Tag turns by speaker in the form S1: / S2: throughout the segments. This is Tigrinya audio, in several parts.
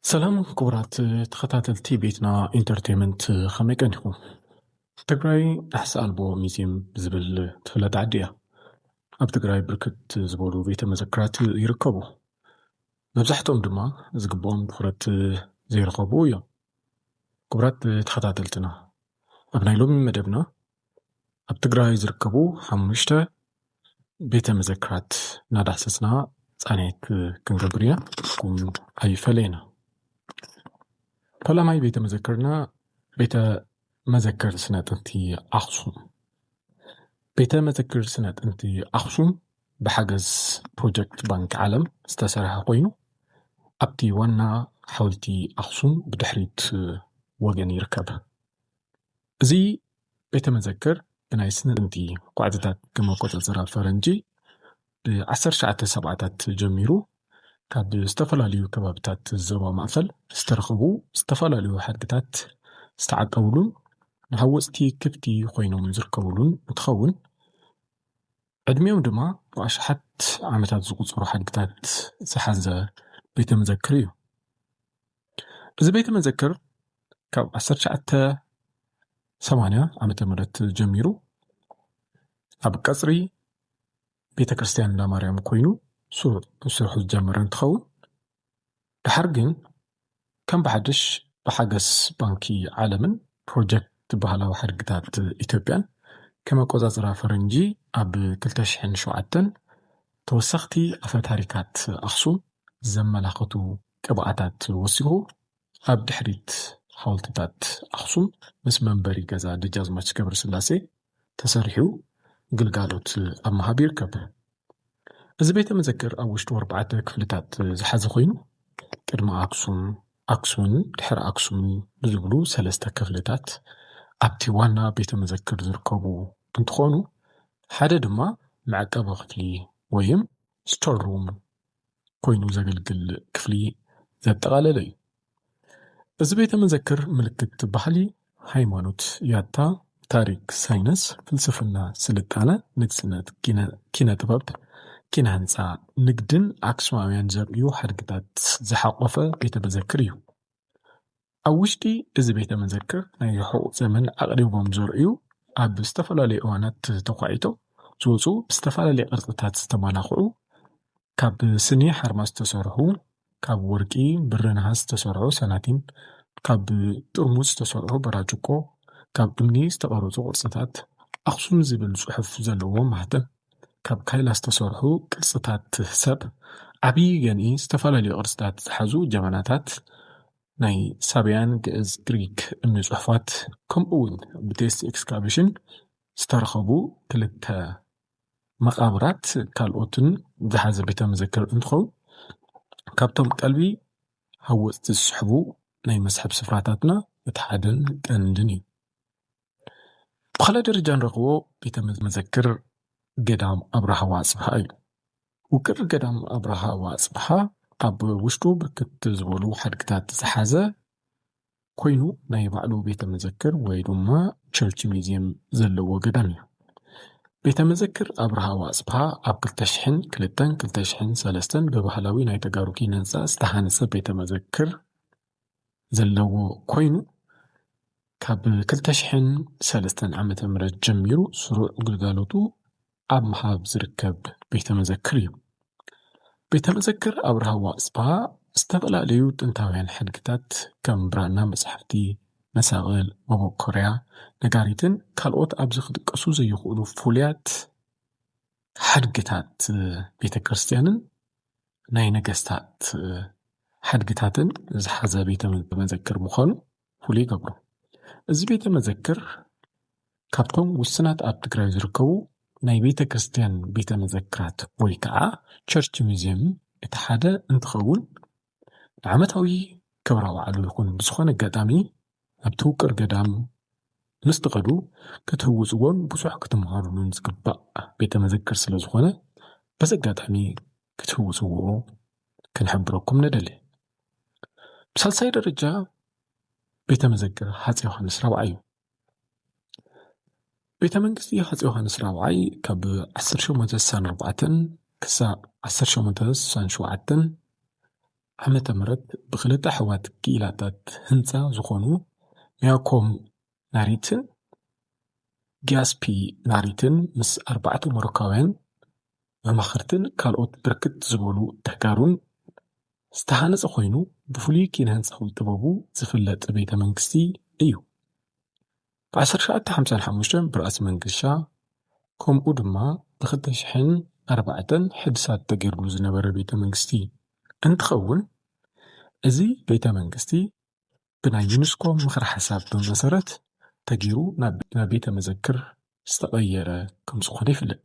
S1: سلام كبرات تخطاتلتي بيتنا انترتينمنت خمي كنخو تقراي أحس ألبو ميزيم زبل تفلت عدية أب تقراي بركت زبولو بيت مذكرات يركبو مبزحتهم دما زقبون بخرات زي رقبو يا كبرات تخطاتلتنا أبناي لومي مدبنا أب تقراي زركبو حمشتا بيت مذكرات ناد أحسسنا صانيت كنقبريا كون أي فلينا فلماي بيت مذكرنا بيت مذكر سنة أنتي أخصم بيت مذكر سنة أنتي أخصم بحجز بروجكت بنك عالم استسرها قوينو أبتي وانا حولتي أخصم بدحريت وجن يركب زي بيت مذكر بناي سنة أنتي قاعدتات كما قلت الزراعة فرنجي بعشر شعات سبعات جميرو كاد استفلاليو كبابتات الزوا معفل استرخبو استفلاليو حركتات استعقبولون نحوستي كفتي خوينو من زركبولون متخون عدميهم دما وأشحت عامتات زقوصرو حركتات سحازة بيت مذكريو إذا بيت مذكر كاب عسر شعتا 8 عامتا مرت جميرو أب قصري بيت كريستيان لا مريم خوينو سرحو الجامران تخون بحرقن كم بحدش بحاجس بانكي عالمن بروجكت بهلا حركتات إثيوبيان كما قوزازرا فرنجي أب كلتشحن شوعتن توسختي أفا تاريكات أخصوم زملاقتو كبعتات وسيهو أب دحريت حولتات أخصوم مس منبري جزا دجاز ماتش كبر سلاسي تسرحيو قلقالوت أما هابير كب إذا بيت مذكر أوشتو 4 كفلتات زحاز خوينو كدما أكسون دحر أكسون بزبلو 3 كفلتات أبتي وانا بيت مذكر زركبو انتخونو حدا دما معقب خفلي ويم ستور روم كوينو زغلغل كفلي زتقاللي إذا بيت مذكر ملكت بحلي هايمانوت ياتا تاريخ ساينس فلسفنا سلطانة نقسنات كينا طباب كينا هنسا نقدن أكسواميان زرقيو حركتات زحاقوفة بيت مذكريو أوشتي إذا بيت مذكر نايحو زمن أقريبهم زرقيو أب استفلالي أوانات تقعيتو زوزو بستفلالي قرطتات استمالاخعو كاب سني حرماس تسرحو كاب ورقي برنهاس تسرحو سناتين كاب ترموز تسرحو براجوكو كاب دمني استقرطو قرصتات أخصم زبل صحف زلوو مهتن كاب كايلاس تسرحو قرصتات سب عبي يعني استفلالي قرصتات حزو جماناتات ناي سابيان جئز جريك امني صحفات كم اول بتيست اكسكابيشن استرخبو كلتا مقابرات كالوتن زحاز بيت مذكر انتخو كابتم قلبي هوست السحبو ناي مسحب سفراتاتنا يتحدن كندني بخلا درجان رقو بيت مذكر قدام أبرها واسبها وكر قدام أبرها واسبها أب وشتو بركت زبولو حركتات زحازة كوينو ناي بعلو بيت مذكر ويدوما تشرش ميزيم زلو قدامي بيت مذكر أبرها واسبها أب كلتشحن كلتشحن سالستن ببحلاوي ناي تقاروكي ننسى استحانسة بيت مذكر زلو كوينو كاب كلتشحن سالستن عامة مرد جميرو سروع قلقالوتو أب محاب زركب بيت مذكريو بيت مذكر أبرها واسبها استغلا ليوت انتاوين حركتات كم برانا مسحفتي مساغل مبو كوريا نقاريتن كالوت أبزخ دقسو زي يقولو فوليات حركتات بيت كريستيانن ناي نقستات حركتاتن زحازة بيت مذكر مخانو فولي قبرو إذا بيت مذكر كابتون وسنات أب تقراي زركو ناي بيت كريستيان بيت مذكرات ويكعا تشرش ميزيم اتحادة انتخول عامتاوي كبرا وعلو يكون بسخوان قدامي أبتوكر قدام نستغدو كتهوزوان بسوح كتمهارون نزقبا بيت مذكر سلازخوانا بس قدامي كتهوزوو كنحبروكم ندلي بسالساي درجة بيت مذكر حاتي يوحانس راوعي بيت منقستي حاتي يوحانس راوعي كاب 10 شو متسان 4 كسا 10 شو متسان 7 ዓመተ ምህረት ብክልተ ኣሕዋት ክኢላታት ህንፃ ዝኾኑ ሚያኮም ናሪትን ጊያስፒ ናሪትን ምስ 4 ሞሮካውያን መማኽርትን ካልኦት ብርክት ዝበሉ ተጋሩን ዝተሃነፀ ኮይኑ ብፍሉይ ኪነ ህንፃዊ ጥበቡ ዝፍለጥ ቤተ መንግስቲ እዩ። ብ1955 ብራእሲ መንገሻ ከምኡ ድማ ብ2004 ሕድሳት ተገይሩሉ ዝነበረ ቤተ መንግስቲ እንትኸውን እዚ ቤተ መንግስቲ ብናይ ዩኔስኮ ምክረ ሓሳብ ብመሰረት ተገይሩ ናብ ቤተ መዘክር ዝተቐየረ ከም ዝኾነ ይፍለጥ።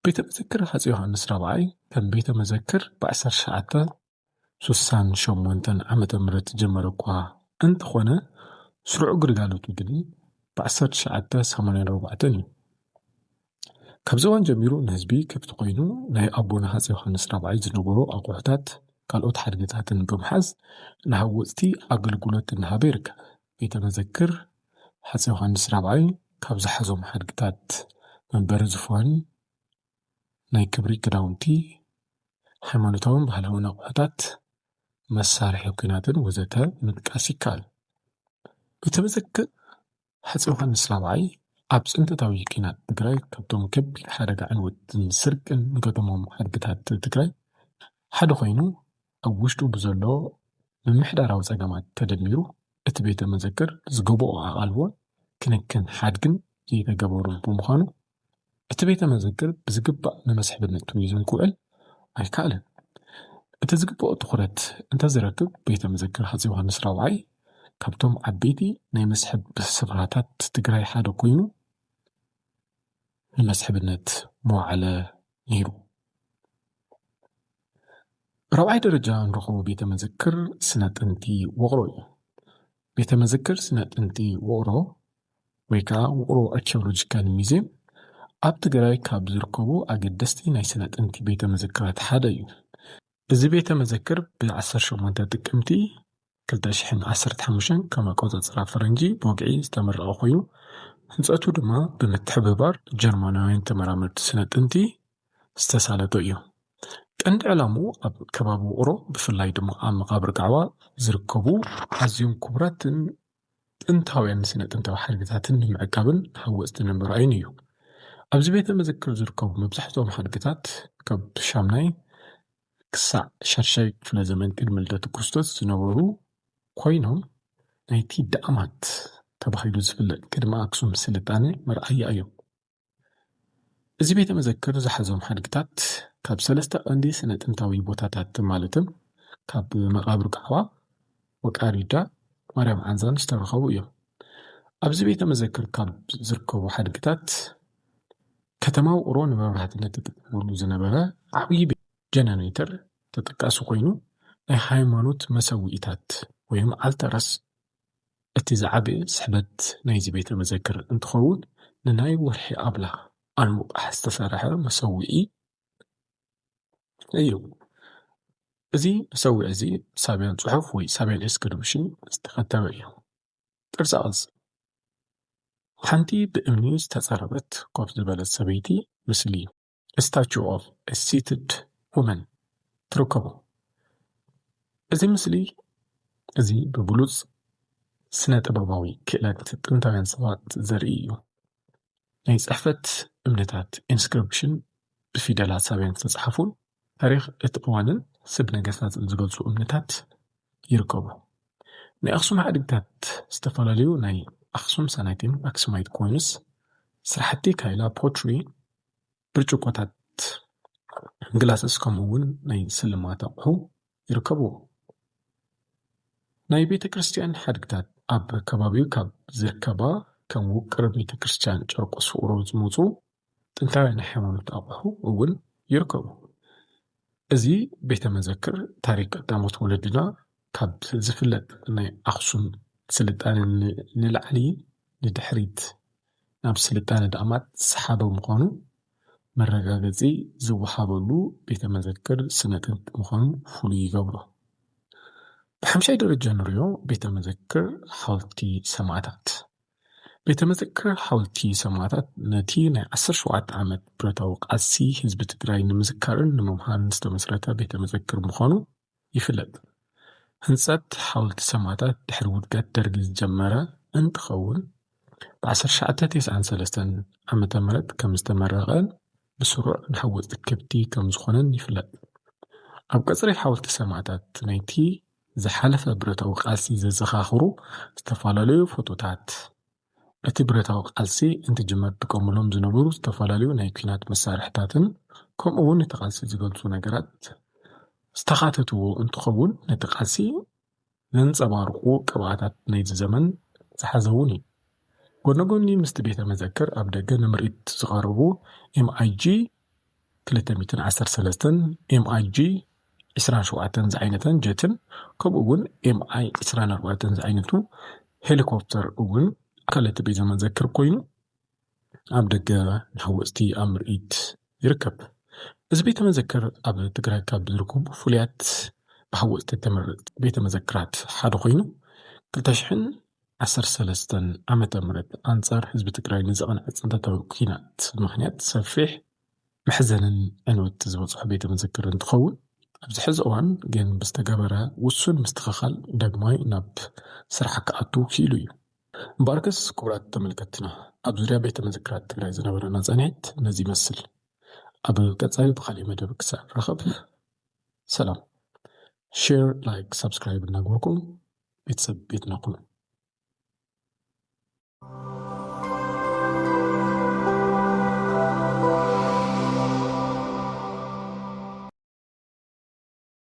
S1: ቤተ መዘክር ሃፀይ ዮሃንስ ራብዓይ ከም ቤተ መዘክር ብ1968 ዓመተ ምህረት ጀመረ እኳ እንተኾነ ስሩዕ ግልጋሎቱ ግን ብ1984 እዩ። ካብዚ እዋን ጀሚሩ ንህዝቢ ክፍቲ ኮይኑ ናይ ኣቦና ሃፀይ ዮሃንስ ራብዓይ ዝነበሩ ኣቑሑታት ካልኦት ሓድግታትን ብምሓዝ ንሃወፅቲ ኣገልግሎት እናሃበ ይርከብ። ቤተ መዘክር ሃፀይ ዮሃንስ ራብዓይ ካብ ዝሓዞም ሓድግታት መንበሪ ዝፋን፣ ናይ ክብሪ ክዳውንቲ፣ ሃይማኖታውን ባህላውን ኣቑሑታት፣ መሳርሒ ኩናትን ወዘተ ምጥቃስ ይከኣል። ቤተ መዘክር ሃፀይ ዮሃንስ ራብዓይ ኣብ ፅንተታዊ ኪናት ትግራይ ካብቶም ከቢድ ሓደጋ ዕንወትን ስርቅን ንገጠሞም ሓድግታት ትግራይ ሓደ ኮይኑ ኣብ ውሽጡ ብዘሎ ምምሕዳራዊ ፀገማት ተደሚሩ እቲ ቤተ መዘክር ዝገበኦ ኣቓልቦን ክንክን ሓድግን ዘይተገበሩ ብምዃኑ እቲ ቤተ መዘክር ብዝግባእ ንመስሕብነት ቱሪዝም ክውዕል ኣይከኣለን። እቲ ዝግበኦ ትኹረት እንተዝረክብ ቤተ መዘክር ሃፀይ ዮሃንስ ራብዓይ ካብቶም ዓበይቲ ናይ መስሕብ ስፍራታት ትግራይ ሓደ ኮይኑ ንመስሕብነት መዋዕለ ነይሩ። ራብዓይ ደረጃ እንረኽቦ ቤተ መዘክር ስነ ጥንቲ ውቕሮ እዩ። ቤተ መዘክር ስነ ጥንቲ ውቕሮ ወይ ከዓ ውቕሮ ኣርኪኦሎጂካል ሙዚየም ኣብ ትግራይ ካብ ዝርከቡ ኣገደስቲ ናይ ስነ ጥንቲ ቤተ መዘክራት ሓደ እዩ። እዚ ቤተ መዘክር ብ18 ጥቅምቲ 2015 ከም ኣቆፃፅራ ፈረንጂ ብወግዒ ዝተመረቀ ኮይኑ ህንፀቱ ድማ ብምትሕብባር ጀርመናውያን ተመራመርቲ ስነ ጥንቲ ዝተሳለጠ እዩ። ቀንዲ ዕላሙ ኣብ ከባቢ ውቕሮ ብፍላይ ድማ ኣብ መቃብር ጋዕባ ዝርከቡ ኣዝዮም ክቡራትን ጥንታውያን ስነ ጥንታዊ ሓድግታትን ንምዕቃብን ሃወፅቲ ንምርኣይን እዩ። ኣብዚ ቤተ መዘክር ዝርከቡ መብዛሕትኦም ሓድግታት ካብ ሻምናይ ክሳዕ 6ይ ክፍለ ዘመን ቅድሚ ልደተ ክርስቶስ ዝነበሩ ኮይኖም ናይቲ ዳኣማት ተባሂሉ ዝፍለጥ ቅድሚ ኣክሱም ስልጣነ መርኣያ እዮም። እዚ ቤተ መዘክር ዝሓዞም ሓድግታት ካብ 3 ቀንዲ ስነ ጥንታዊ ቦታታት ማለትም ካብ መቃብር ጋዕባ፣ ወቃሪዳ፣ ማርያም ዓንዛን ዝተረኸቡ እዮም። ኣብዚ ቤተ መዘክር ካብ ዝርከቡ ሓድግታት ከተማ ውቕሮ ንመብራህትነት ተጠቅመሉ ዝነበረ ዓብይ ጀነሬተር ተጠቃሲ ኮይኑ ናይ ሃይማኖት መሰዊኢታት ወይም ኣልተረስ እቲ ዝዓበየ ስሕበት ናይዚ ቤተ መዘክር እንትኸውን ንናይ ወርሒ ኣምላኽ ኣልሙቃሕ ዝተሰርሐ መሰዊኢ እዩ። እዚ መሰዊዒ እዚ ሳብያን ፅሑፍ ወይ ሳብያን ኢንስክሪፕሽን ዝተኸተበ እዩ። ቅርፃ ቅርፂ ሓንቲ ብእምኒ ዝተፀረበት ኮፍ ዝበለት ሰበይቲ ምስሊ ስታቹ ኦፍ ሲትድ ውመን ትርከቡ። እዚ ምስሊ እዚ ብብሉፅ ስነ ጥበባዊ ክእለት ጥንታውያን ሰባት ዘርኢ እዩ። ናይ ፅሕፈት እምነታት ኢንስክሪፕሽን ብፊደላት ሳብያን ዝተፅሓፉን ታሪክ እቲ እዋንን ስብ ነገስታትን ዝገልፁ እምነታት ይርከቡ። ናይ ኣክሱም ሓድግታት ዝተፈላለዩ ናይ ኣክሱም ሰናይትን ኣክሱማይት ኮይኑስ ስራሕቲ ካይላ ፖትሪ፣ ብርጭቆታት፣ ግላስስ ከምኡ እውን ናይ ስልማት ኣቑሑ ይርከቡ። ናይ ቤተ ክርስቲያን ሓድግታት ኣብ ከባቢው ካብ ዝርከባ ከም ውቅር ቤተ ክርስቲያን ጨርቆስ ውቅሮ ዝመፁ ጥንታውያን ናይ ሃይማኖት ኣቑሑ እውን ይርከቡ። እዚ ቤተ መዘክር ታሪክ ቀዳሞት ወለድና ካብ ዝፍለጥ ናይ ኣክሱም ስልጣነ ንላዕሊ ንድሕሪት ናብ ስልጣነ ዳኣማት ሰሓበ ምዃኑ መረጋገፂ ዝወሃበሉ ቤተ መዘክር ስነ ጥንቲ ምዃኑ ፍሉይ ይገብሮ። ብሓምሻይ ደረጃ ንሪኦ ቤተ መዘክር ሓወልቲ ሰማዕታት። ቤተ መዘክር ሓወልቲ ሰማዕታት ነቲ ናይ 17 ዓመት ብረታዊ ቃልሲ ህዝቢ ትግራይ ንምዝካርን ንምምሃርን ዝተመስረተ ቤተ መዘክር ምዃኑ ይፍለጥ። ህንጸት ሓወልቲ ሰማዕታት ድሕሪ ውድቀት ደርጊ ዝጀመረ እንትኸውን ብ1993 ዓመተ ምህረት ከም ዝተመረቐን ብስሩዕ ንሓወፅቲ ከብቲ ከም ዝኾነን ይፍለጥ። ኣብ ቀጽሪ ሓወልቲ ሰማዕታት ናይቲ ዝሓለፈ ብረታዊ ቃልሲ ዘዘኻኽሩ ዝተፈላለዩ ፎቶታት እቲ ብረታዊ ቃልሲ እንትጅመር ጥቀሙሎም ዝነበሩ ዝተፈላለዩ ናይ ኩናት መሳርሕታትን ከምኡ እውን እቲ ቃልሲ ዝገልጹ ነገራት ዝተኻተትዎ እንትኸውን ነቲ ቃልሲ ዘንጸባርቑ ቅብኣታት ናይቲ ዘመን ዝሓዘ እውን እዩ። ጎኒ ምስቲ ቤተ መዘክር ኣብ ደገ ንምርኢት ዝቐረቡ MiG 213 MiG 27 ዝዓይነተን ጀትን ከምኡ እውን MI 24 ዝዓይነቱ ሄሊኮፕተር እውን ኣካል እቲ ቤተ መዘክር ኮይኑ ኣብ ደገ ንሓወፅቲ ኣብ ምርኢት ይርከብ። እዚ ቤተ መዘክር ኣብ ትግራይ ካብ ዝርከቡ ፍሉያት ብሓወፅቲ ዝተመረፁ ቤተ መዘክራት ሓደ ኮይኑ 2013 ዓመተ ምህረት ኣንጻር ህዝቢ ትግራይ ንዘቐንዐ ፅንተታዊ ኩናት ምኽንያት ሰፊሕ መሕዘንን ዕንወት ዝበፅሖ ቤተ መዘክር እንትኸውን ኣብዚ ሕዚ እዋን ግን ብዝተገበረ ውሱን ምስትኽኻል ዳግማይ ናብ ስራሕ ክኣቱ ክኢሉ እዩ። እምበኣርክስ ክቡራት ተመልከትና ኣብ ዙርያ ቤተ መዘክራት ትግራይ ዝነበረና ጸኒዕት ነዚ ይመስል። ኣብ ቀጻሊ ብኻልእ መደብ ክሳብ ረኸብ ሰላም። ሼር፣ ላይክ፣ ሰብስክራይብ እናግበርኩም ቤተሰብ ቤትና ኩኑ።